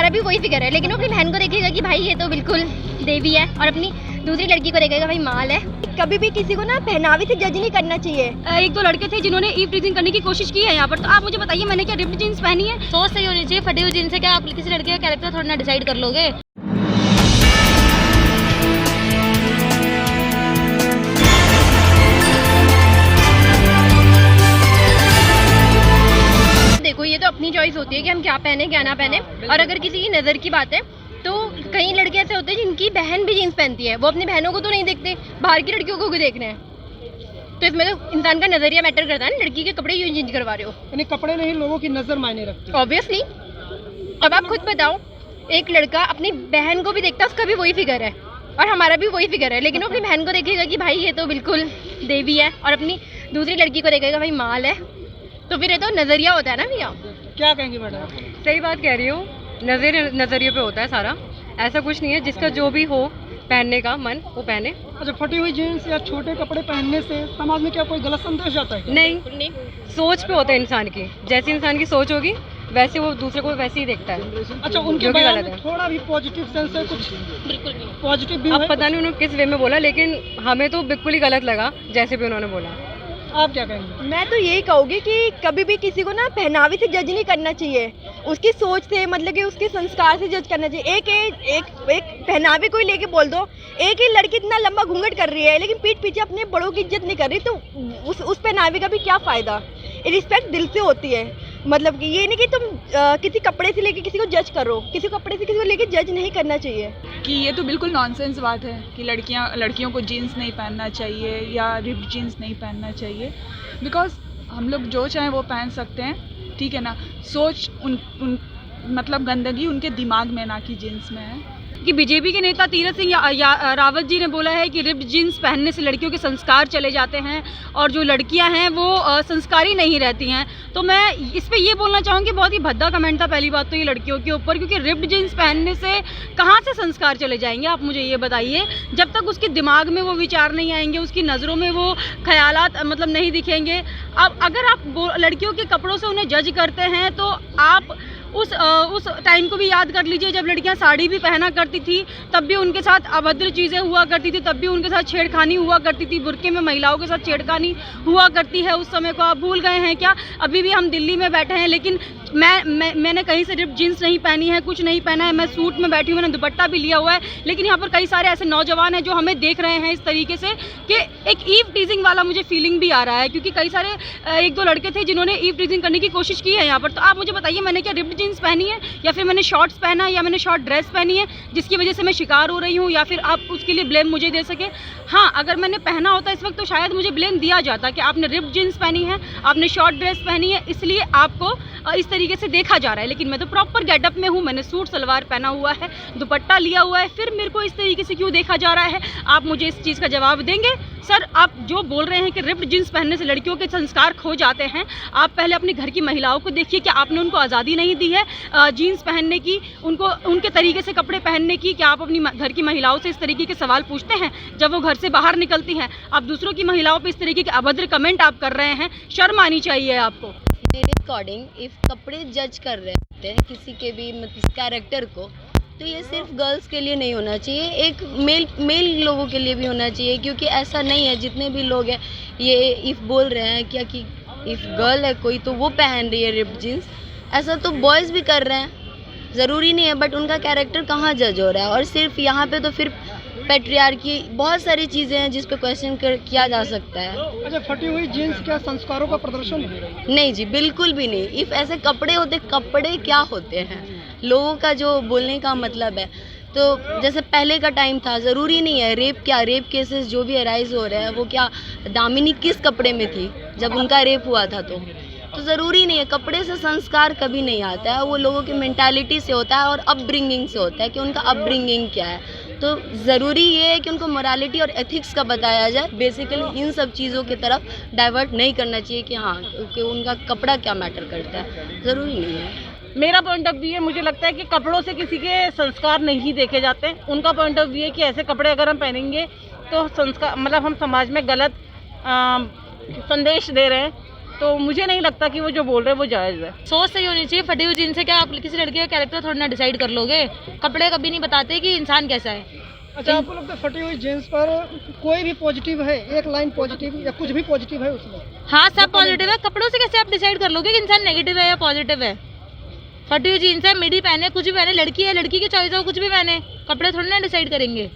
हमारा भी वही फिगर है, लेकिन वो अपनी बहन को देखेगा कि भाई ये तो बिल्कुल देवी है, और अपनी दूसरी लड़की को देखेगा भाई माल है। कभी भी किसी को ना पहनावे से जज नहीं करना चाहिए। एक दो लड़के थे जिन्होंने ईव टीजिंग करने की कोशिश की है यहाँ पर, तो आप मुझे बताइए मैंने क्या रिप्ड जीन्स पहनी है? सोच सही होनी चाहिए, फटी हुई जीन्स से क्या आप किसी लड़के का कैरेक्टर थोड़ा ना डिसाइड कर लोगे। देखो ये तो अपनी चॉइस होती है कि हम क्या पहने क्या ना पहने, और अगर किसी की नज़र की बात है तो कई लड़के ऐसे होते हैं जिनकी बहन भी जीन्स पहनती है, वो अपनी बहनों को तो नहीं देखते, बाहर की लड़कियों को भी देख रहे हैं। तो इसमें तो इंसान का नज़रिया मैटर करता है ना, लड़की के कपड़े यूँ चेंज करवा रहे हो। यानी कपड़े नहीं, लोगों की नज़र मायने रखती है। ऑब्वियसली। अब आप खुद बताओ, एक लड़का अपनी बहन को भी देखता है, उसका भी वही फिगर है, और हमारा भी वही फिगर है, लेकिन वो अपनी बहन को देखेगा कि भाई ये तो बिल्कुल देवी है, और अपनी दूसरी लड़की को देखेगा भाई माल है। तो फिर ये तो नज़रिया होता है ना भैया। क्या कहेंगे मैडम? सही बात कह रही हूँ, नज़रिए पे होता है सारा, ऐसा कुछ नहीं है। जिसका जो भी हो पहनने का मन वो पहने। अच्छा, फटी हुई जीन्स या छोटे कपड़े पहनने से समाज में क्या कोई गलत संदेश जाता है? नहीं, सोच पे होता है इंसान की, जैसी इंसान की सोच होगी वैसे वो दूसरे को वैसे ही देखता है। अच्छा, उनके बयान में थोड़ा भी पॉजिटिव सेंस है, कुछ बिल्कुल भी पॉजिटिव भी अब है? पता नहीं उन्होंने किस वे में बोला, लेकिन हमें तो बिल्कुल ही गलत लगा जैसे भी उन्होंने बोला। आप क्या कहेंगे? मैं तो यही कहूँगी कि कभी भी किसी को ना पहनावे से जज नहीं करना चाहिए, उसकी सोच से, मतलब कि उसके संस्कार से जज करना चाहिए। एक पहनावे को ही लेके बोल दो, एक ही लड़की इतना लंबा घूंघट कर रही है लेकिन पीठ पीछे अपने बड़ों की इज्जत नहीं कर रही, तो उस पहनावे का भी क्या फ़ायदा? रिस्पेक्ट दिल से होती है, मतलब कि ये नहीं कि तुम किसी कपड़े से लेके किसी को जज करो, किसी कपड़े से किसी को लेके जज नहीं करना चाहिए। कि ये तो बिल्कुल नॉनसेंस बात है कि लड़कियों को जीन्स नहीं पहनना चाहिए या रिप्ड जीन्स नहीं पहनना चाहिए, बिकॉज हम लोग जो चाहें वो पहन सकते हैं, ठीक है ना। सोच उन मतलब गंदगी उनके दिमाग में ना कि जीन्स में है। कि बीजेपी के नेता तीरथ सिंह रावत जी ने बोला है कि रिप्ड जीन्स पहनने से लड़कियों के संस्कार चले जाते हैं और जो लड़कियां हैं वो संस्कारी नहीं रहती हैं। तो मैं इस पे ये बोलना चाहूँगी, बहुत ही भद्दा कमेंट था पहली बात तो ये लड़कियों के ऊपर, क्योंकि रिप्ड जीन्स पहनने से कहाँ से संस्कार चले जाएंगे आप मुझे ये बताइए। जब तक उसके दिमाग में वो विचार नहीं आएंगे, उसकी नज़रों में वो ख्यालात मतलब नहीं दिखेंगे। अब अगर आप लड़कियों के कपड़ों से उन्हें जज करते हैं तो आप उस टाइम को भी याद कर लीजिए जब लड़कियां साड़ी भी पहना करती थी, तब भी उनके साथ अभद्र चीज़ें हुआ करती थी, तब भी उनके साथ छेड़खानी हुआ करती थी। बुर्के में महिलाओं के साथ छेड़खानी हुआ करती है, उस समय को आप भूल गए हैं क्या? अभी भी हम दिल्ली में बैठे हैं, लेकिन मैंने कहीं से रिप्ड जीन्स नहीं पहनी है, कुछ नहीं पहना है, मैं सूट में बैठी हूँ, मैंने दुपट्टा भी लिया हुआ है, लेकिन यहाँ पर कई सारे ऐसे नौजवान हैं जो हमें देख रहे हैं इस तरीके से कि एक ईव टीजिंग वाला मुझे फीलिंग भी आ रहा है, क्योंकि कई सारे एक दो लड़के थे जिन्होंने ईव टीजिंग करने की कोशिश की है यहाँ पर। तो आप मुझे बताइए मैंने क्या रिप्ड जीन्स पहनी है, या फिर मैंने शॉर्ट्स पहना है, या मैंने शॉर्ट ड्रेस पहनी है जिसकी वजह से मैं शिकार हो रही हूँ, या फिर आप उसके लिए ब्लेम मुझे दे सके? हाँ, अगर मैंने पहना होता इस वक्त तो शायद मुझे ब्लेम दिया जाता कि आपने रिप्ड जीन्स पहनी है, आपने शॉर्ट ड्रेस पहनी है, इसलिए आपको इस तरीके से देखा जा रहा है। लेकिन मैं तो प्रॉपर गेटअप में हूँ, मैंने सूट सलवार पहना हुआ है, दुपट्टा लिया हुआ है, फिर मेरे को इस तरीके से क्यों देखा जा रहा है? आप मुझे इस चीज़ का जवाब देंगे? सर, आप जो बोल रहे हैं कि रिप्ड जीन्स पहनने से लड़कियों के संस्कार खो जाते हैं, आप पहले अपने घर की महिलाओं को देखिए कि आपने उनको आज़ादी नहीं दी है जीन्स पहनने की, उनको उनके तरीके से कपड़े पहनने की। क्या आप अपनी घर की महिलाओं से इस तरीके के सवाल पूछते हैं जब वो घर से बाहर निकलती हैं? आप दूसरों की महिलाओं पर इस तरीके के अभद्र कमेंट आप कर रहे हैं, शर्म आनी चाहिए आपको। मेरे अकॉर्डिंग इफ कपड़े जज कर रहे होते हैं किसी के भी मतलब कैरेक्टर को, तो ये सिर्फ गर्ल्स के लिए नहीं होना चाहिए, एक मेल लोगों के लिए भी होना चाहिए। क्योंकि ऐसा नहीं है, जितने भी लोग हैं ये इफ़ बोल रहे हैं क्या कि इफ़ गर्ल है कोई तो वो पहन रही है रिप्ड जीन्स, ऐसा तो बॉयज़ भी कर रहे हैं, ज़रूरी नहीं है। बट उनका कैरेक्टर कहाँ जज हो रहा है? और सिर्फ यहाँ पे तो फिर पैट्रियार्की, बहुत सारी चीज़ें हैं जिस पे क्वेश्चन किया जा सकता है। अच्छा, फटी हुई जीन्स क्या संस्कारों का प्रदर्शन है? नहीं जी, बिल्कुल भी नहीं। इफ़ ऐसे कपड़े होते, कपड़े क्या होते हैं, लोगों का जो बोलने का मतलब है। तो जैसे पहले का टाइम था, ज़रूरी नहीं है रेप केसेस जो भी अराइज हो रहे हैं वो क्या दामिनी किस कपड़े में थी जब उनका रेप हुआ था? तो ज़रूरी नहीं है, कपड़े से संस्कार कभी नहीं आता है, वो लोगों की मेंटालिटी से होता है और अपब्रिंगिंग से होता है कि उनका अपब्रिंगिंग क्या है। तो ज़रूरी ये है कि उनको मोरालिटी और एथिक्स का बताया जाए, बेसिकली इन सब चीज़ों की तरफ डाइवर्ट नहीं करना चाहिए कि हाँ कि उनका कपड़ा क्या मैटर करता है, ज़रूरी नहीं है। मेरा पॉइंट ऑफ व्यू है, मुझे लगता है कि कपड़ों से किसी के संस्कार नहीं देखे जाते। उनका पॉइंट ऑफ व्यू है कि ऐसे कपड़े अगर हम पहनेंगे तो संस्कार मतलब हम समाज में गलत संदेश दे रहे हैं। तो मुझे नहीं लगता कि वो जो बोल रहे हैं वो जायज़ है। सोच सही होनी चाहिए। फटी हुई जीन्स से क्या आप किसी लड़के का कैरेक्टर थोड़ी ना डिसाइड कर लोगे। कपड़े कभी नहीं बताते कि इंसान कैसा है। अच्छा, आपको लगता है फटी हुई जीन्स पर कोई भी पॉजिटिव है, एक लाइन पॉजिटिव या कुछ भी पॉजिटिव है उसमें? हाँ, सब पॉजिटिव है। कपड़ों से कैसे आप डिसाइड कर लोगे कि इंसान नेगेटिव है या पॉजिटिव है। फटी हुई जीन्स है, मिडी पहने, कुछ भी पहने, लड़की है, लड़की की चॉइस है, वो कुछ भी पहने, कपड़े थोड़ी ना डिसाइड करेंगे।